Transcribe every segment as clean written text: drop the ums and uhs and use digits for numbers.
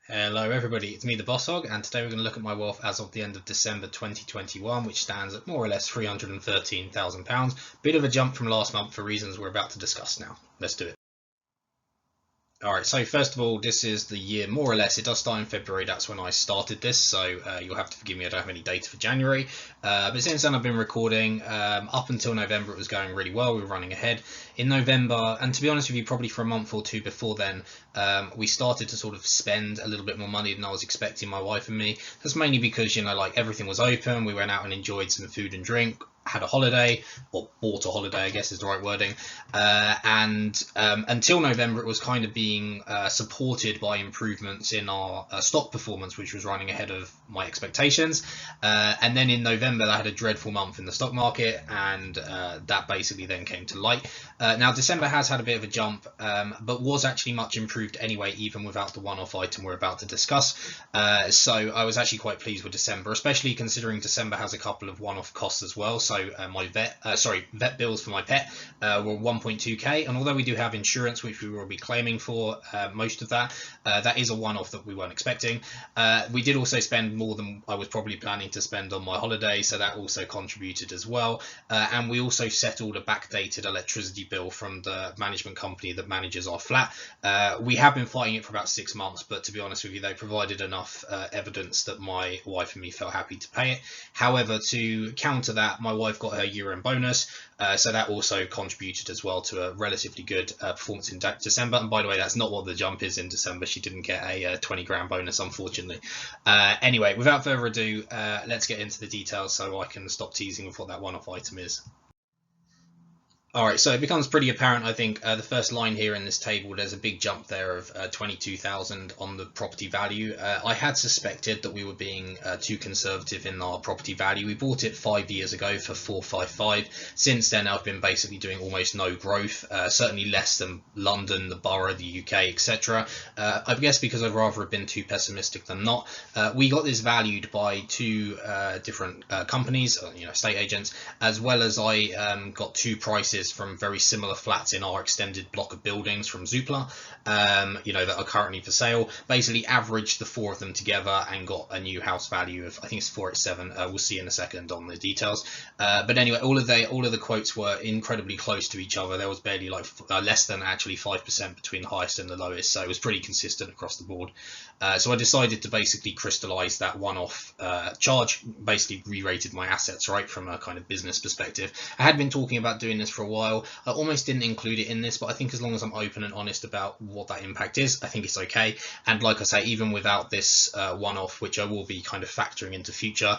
Hello everybody, it's me the Boss Hog, and today we're going to look at my wealth as of the end of December 2021, which stands at more or less £313,000. Bit of a jump from last month for reasons we're about to discuss now. Let's do it. Alright, so first of all, this is the year more or less. It does start in February, that's when I started this, so you'll have to forgive me, I don't have any data for January. But since then I've been recording. Up until November it was going really well, we were running ahead. In November, and to be honest with you, probably for a month or two before then, we started to sort of spend a little bit more money than I was expecting, my wife and me. That's mainly because, like everything was open, we went out and enjoyed some food and drink, had a holiday, or bought a holiday, I guess is the right wording, and until November it was kind of being supported by improvements in our stock performance, which was running ahead of my expectations, and then in November I had a dreadful month in the stock market, and that basically then came to light. Now December has had a bit of a jump, but was actually much improved anyway, even without the one-off item we're about to discuss. So I was actually quite pleased with December, especially considering December has a couple of one-off costs as well. So my vet bills for my pet were 1.2k, and although we do have insurance, which we will be claiming for most of that, that is a one-off that we weren't expecting. We did also spend more than I was probably planning to spend on my holiday, so that also contributed as well. And we also settled a backdated electricity bill from the management company that manages our flat. We have been fighting it for about 6 months, but to be honest with you, they provided enough evidence that my wife and me felt happy to pay it. However, to counter that, my wife got her year-end bonus, so that also contributed as well to a relatively good performance in December. And by the way, that's not what the jump is in December. She didn't get a 20 grand bonus, unfortunately. Anyway, without further ado, let's get into the details so I can stop teasing with what that one-off item is. Alright, so it becomes pretty apparent, I think, the first line here in this table, there's a big jump there of 22,000 on the property value. I had suspected that we were being too conservative in our property value. We bought it 5 years ago for 455. Since then, I've been basically doing almost no growth, certainly less than London, the borough, the UK, etc. I guess because I'd rather have been too pessimistic than not. We got this valued by two different companies, estate agents, as well as I got two prices from very similar flats in our extended block of buildings from Zoopla, that are currently for sale. Basically averaged the four of them together and got a new house value of, I think it's 487. We'll see in a second on the details. But anyway, all of the quotes were incredibly close to each other. There was barely less than actually 5% between the highest and the lowest, so it was pretty consistent across the board. So I decided to basically crystallize that one-off charge, basically re-rated my assets, right, from a kind of business perspective. I had been talking about doing this for a while. I almost didn't include it in this, but I think as long as I'm open and honest about what that impact is, I think it's okay. And like I say, even without this one-off, which I will be kind of factoring into future,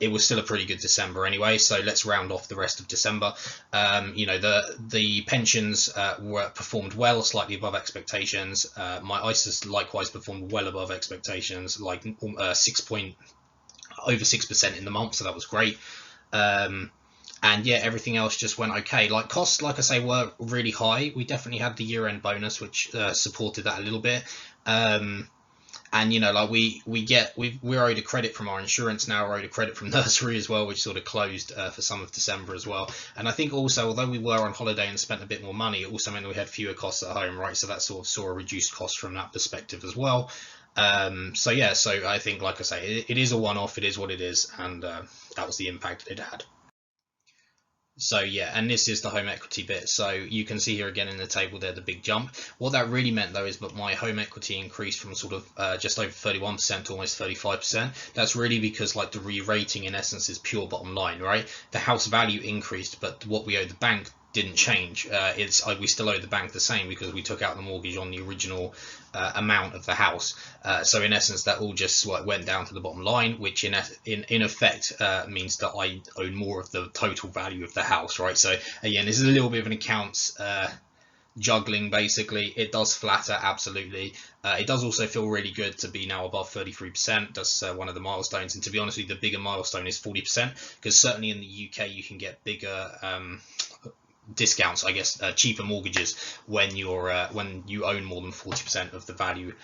it was still a pretty good December anyway. So let's round off the rest of December. The pensions were performed well, slightly above expectations. My ISAs likewise performed well above expectations, like over 6% in the month, so that was great. And yeah, everything else just went okay. Like costs, like I say, were really high. We definitely had the year-end bonus, which supported that a little bit. And we're owed a credit from our insurance now. We're owed a credit from nursery as well, which sort of closed for some of December as well. And I think also, although we were on holiday and spent a bit more money, it also meant that we had fewer costs at home, right? So that sort of saw a reduced cost from that perspective as well. So I think, like I say, it is a one-off. It is what it is, and that was the impact it had. So yeah, and this is the home equity bit. So you can see here again in the table there the big jump. What that really meant though is that my home equity increased from sort of just over 31% to almost 35%. That's really because like the re-rating in essence is pure bottom line, right? The house value increased, but what we owe the bank didn't change. We still owe the bank the same because we took out the mortgage on the original amount of the house. So in essence, that all just went down to the bottom line, which in effect means that I own more of the total value of the house, right? So again, this is a little bit of an accounts juggling. Basically, it does flatter, absolutely. It does also feel really good to be now above 33%. That's one of the milestones, and to be honest with you, the bigger milestone is 40%, because certainly in the UK you can get bigger discounts, I guess, cheaper mortgages when you own more than 40% of the value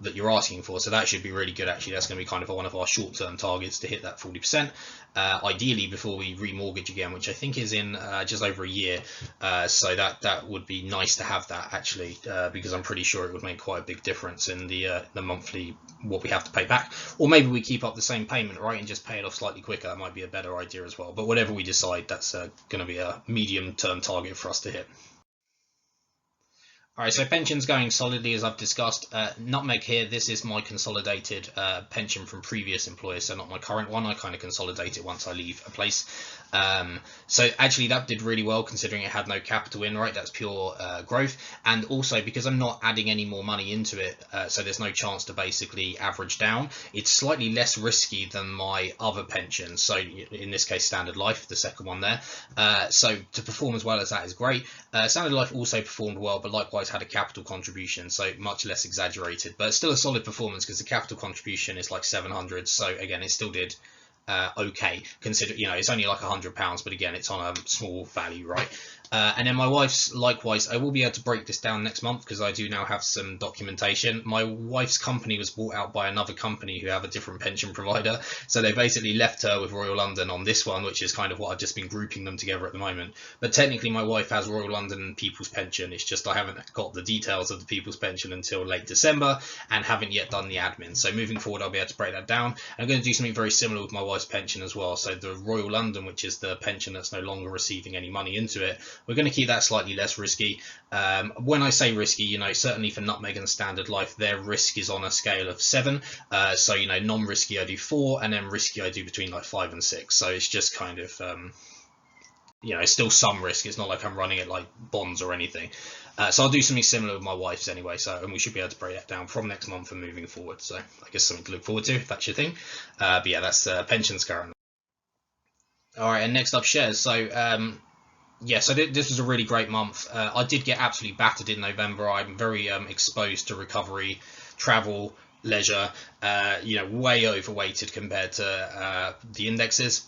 that you're asking for. So that should be really good. Actually, that's going to be kind of one of our short-term targets to hit that 40%, ideally before we remortgage again, which I think is in just over a year. So that would be nice to have that actually, because I'm pretty sure it would make quite a big difference in the monthly what we have to pay back. Or maybe we keep up the same payment, right, and just pay it off slightly quicker. That might be a better idea as well. But whatever we decide, that's going to be a medium-term target for us to hit. All right, so pensions going solidly, as I've discussed. Nutmeg here, this is my consolidated pension from previous employers, so not my current one. I kind of consolidate it once I leave a place. So actually that did really well considering it had no capital in, right? That's pure growth. And also because I'm not adding any more money into it, so there's no chance to basically average down. It's slightly less risky than my other pensions. So in this case, Standard Life, the second one there. So to perform as well as that is great. Standard Life also performed well, but likewise had a capital contribution, so much less exaggerated, but still a solid performance because the capital contribution is like 700. So again, it still did okay. Consider, it's only like £100, but again, it's on a small value, right? And then my wife's likewise. I will be able to break this down next month because I do now have some documentation. My wife's company was bought out by another company who have a different pension provider, so they basically left her with Royal London on this one, which is kind of what I've just been grouping them together at the moment. But technically my wife has Royal London and People's Pension. It's just I haven't got the details of the People's Pension until late December and haven't yet done the admin. So moving forward, I'll be able to break that down. I'm going to do something very similar with my wife's pension as well. So the Royal London, which is the pension that's no longer receiving any money into it, we're going to keep that slightly less risky. When I say risky, certainly for Nutmeg and Standard Life, their risk is on a scale of 7. So, non-risky I do 4, and then risky I do between like 5 and 6. So it's just kind of, it's still some risk. It's not like I'm running it like bonds or anything. So I'll do something similar with my wife's anyway. And we should be able to break that down from next month and moving forward. So I guess something to look forward to if that's your thing. But yeah, that's pensions currently. All right, and next up, shares. So yeah, so this was a really great month. I did get absolutely battered in November. I'm very exposed to recovery, travel, leisure, way overweighted compared to the indexes,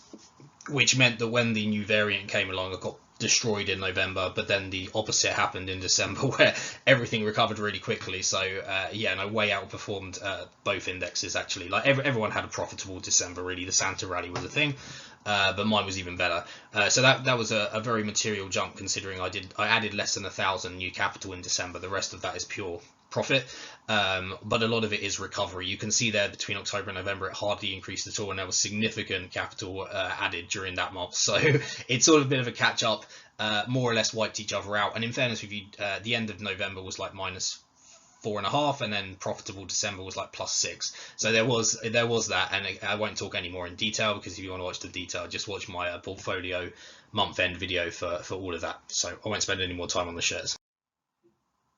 which meant that when the new variant came along, I got destroyed in November, but then the opposite happened in December where everything recovered really quickly. So yeah, no, way outperformed both indexes actually. Like everyone had a profitable December really. The Santa rally was a thing. But mine was even better. So that was a very material jump considering I added less than 1,000 new capital in December. The rest of that is pure profit, but a lot of it is recovery. You can see there between October and November it hardly increased at all, and there was significant capital added during that month. So it's sort of a bit of a catch up, more or less wiped each other out. And in fairness with you, the end of November was like -4.5, and then profitable December was like +6. So there was that, and I won't talk any more in detail because if you want to watch the detail, just watch my portfolio month-end video for all of that. So I won't spend any more time on the shares.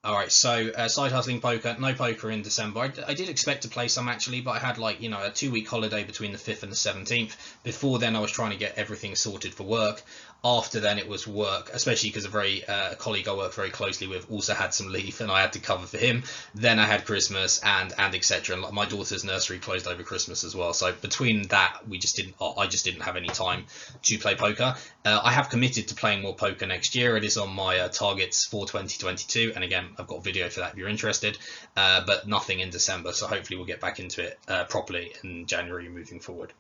All right, so side hustling poker, no poker in December. I did expect to play some actually, but I had like, a 2-week holiday between the 5th and the 17th. Before then, I was trying to get everything sorted for work. After then, it was work, especially because a colleague I work very closely with also had some leave and I had to cover for him. Then I had Christmas and etc. And my daughter's nursery closed over Christmas as well. So between that, I just didn't have any time to play poker. I have committed to playing more poker next year. It is on my targets for 2022. And again, I've got a video for that if you're interested, but nothing in December. So hopefully we'll get back into it properly in January moving forward.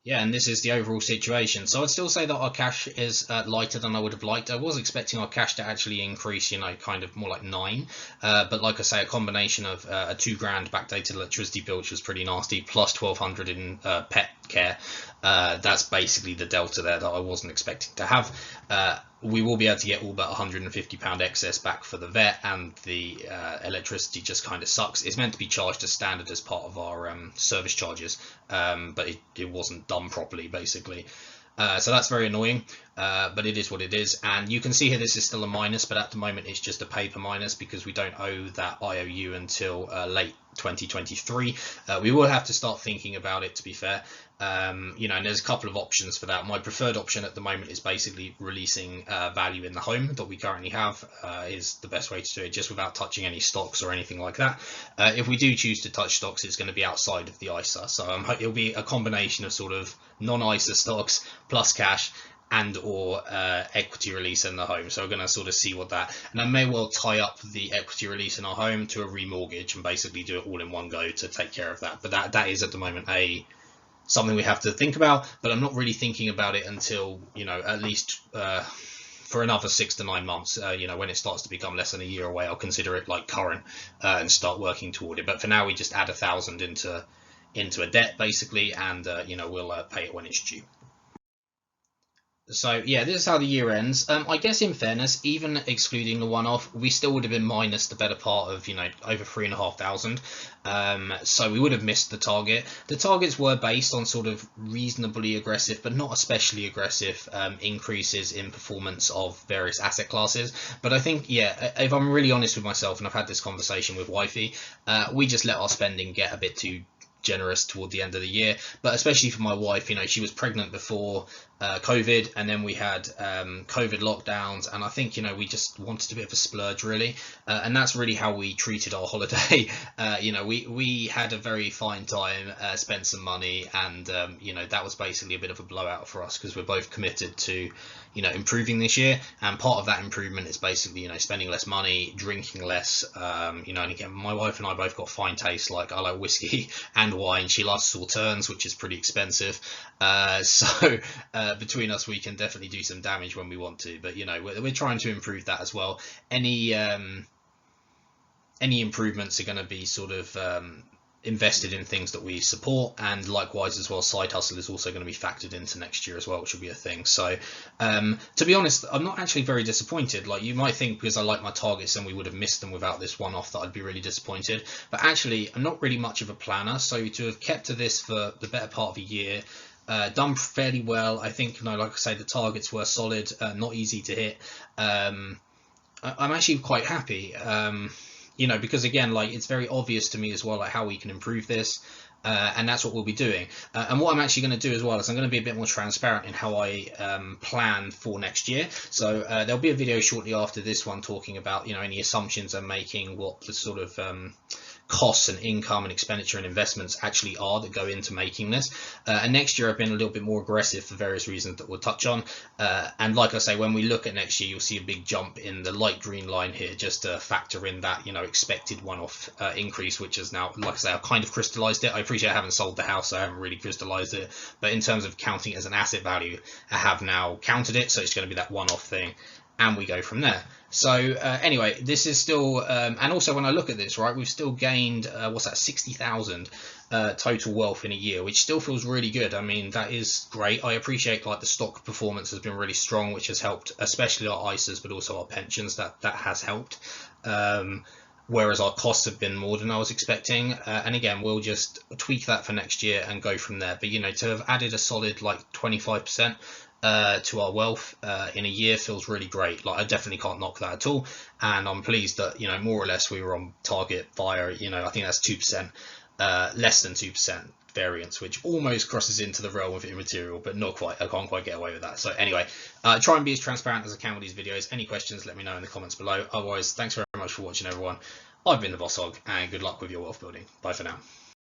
Yeah, and this is the overall situation. So I'd still say that our cash is lighter than I would have liked. I was expecting our cash to actually increase, kind of more like 9. But like I say, a combination of a £2,000 backdated electricity bill, which was pretty nasty, plus 1,200 in pet care. That's basically the delta there that I wasn't expecting to have. We will be able to get all but £150 excess back for the vet, and the electricity just kind of sucks. It's meant to be charged as standard as part of our service charges, but it wasn't done properly basically. So that's very annoying, but it is what it is. And you can see here this is still a minus, but at the moment it's just a paper minus because we don't owe that IOU until late 2023. We will have to start thinking about it, to be fair. And there's a couple of options for that. My preferred option at the moment is basically releasing value in the home that we currently have is the best way to do it, just without touching any stocks or anything like that. If we do choose to touch stocks, it's going to be outside of the ISA, so it'll be a combination of sort of non-ISA stocks plus cash, and or equity release in the home. So we're going to sort of see what that, and I may well tie up the equity release in our home to a remortgage and basically do it all in one go to take care of that. But that is at the moment something we have to think about, but I'm not really thinking about it until, at least for another 6 to 9 months. When it starts to become less than a year away, I'll consider it like current and start working toward it. But for now, we just add 1,000 into a debt basically, and we'll pay it when it's due. So yeah, this is how the year ends. I guess in fairness, even excluding the one-off, we still would have been minus the better part of over 3,500. So we would have missed the target. The targets were based on sort of reasonably aggressive, but not especially aggressive increases in performance of various asset classes. But I think, yeah, if I'm really honest with myself, and I've had this conversation with wifey, we just let our spending get a bit too generous toward the end of the year. But especially for my wife, she was pregnant before COVID, and then we had COVID lockdowns, and I think we just wanted a bit of a splurge really, and that's really how we treated our holiday. We had a very fine time, spent some money, and that was basically a bit of a blowout for us because we're both committed to improving this year, and part of that improvement is basically spending less money, drinking less, and again, my wife and I both got fine taste. Like, I like whiskey and wine, she loves sauternes, which is pretty expensive, so between us we can definitely do some damage when we want to, but we're trying to improve that as well. Any improvements are going to be sort of invested in things that we support, and likewise as well, side hustle is also going to be factored into next year as well, which will be a thing. So to be honest, I'm not actually very disappointed. Like, you might think because I like my targets and we would have missed them without this one-off that I'd be really disappointed, but actually I'm not really much of a planner, so to have kept to this for the better part of a year, done fairly well. I think, like I say, the targets were solid, not easy to hit. I'm actually quite happy, because again, like, it's very obvious to me as well, like, how we can improve this, and that's what we'll be doing. And what I'm actually going to do as well is I'm going to be a bit more transparent in how I plan for next year. So there'll be a video shortly after this one talking about any assumptions I'm making, what the sort of costs and income and expenditure and investments actually are that go into making this. And next year I've been a little bit more aggressive for various reasons that we'll touch on. And like I say, when we look at next year, you'll see a big jump in the light green line here, just to factor in that expected one-off increase, which is now, like I say, I've kind of crystallized it. I appreciate I haven't sold the house, so I haven't really crystallized it, but in terms of counting it as an asset value, I have now counted it, so it's going to be that one-off thing, and we go from there. So anyway, this is still and also when I look at this, right, we've still gained 60,000 total wealth in a year, which still feels really good. I mean, that is great. I appreciate, like, the stock performance has been really strong, which has helped, especially our ISAs, but also our pensions. That has helped, whereas our costs have been more than I was expecting, and again, we'll just tweak that for next year and go from there. But to have added a solid like 25% to our wealth in a year feels really great. Like, I definitely can't knock that at all, and I'm pleased that more or less we were on target via I think that's 2%, less than 2% variance, which almost crosses into the realm of immaterial, but not quite. I can't quite get away with that. So anyway, try and be as transparent as I can with these videos. Any questions, let me know in the comments below. Otherwise, thanks very much for watching, everyone. I've been the Boss Hog, and good luck with your wealth building. Bye for now.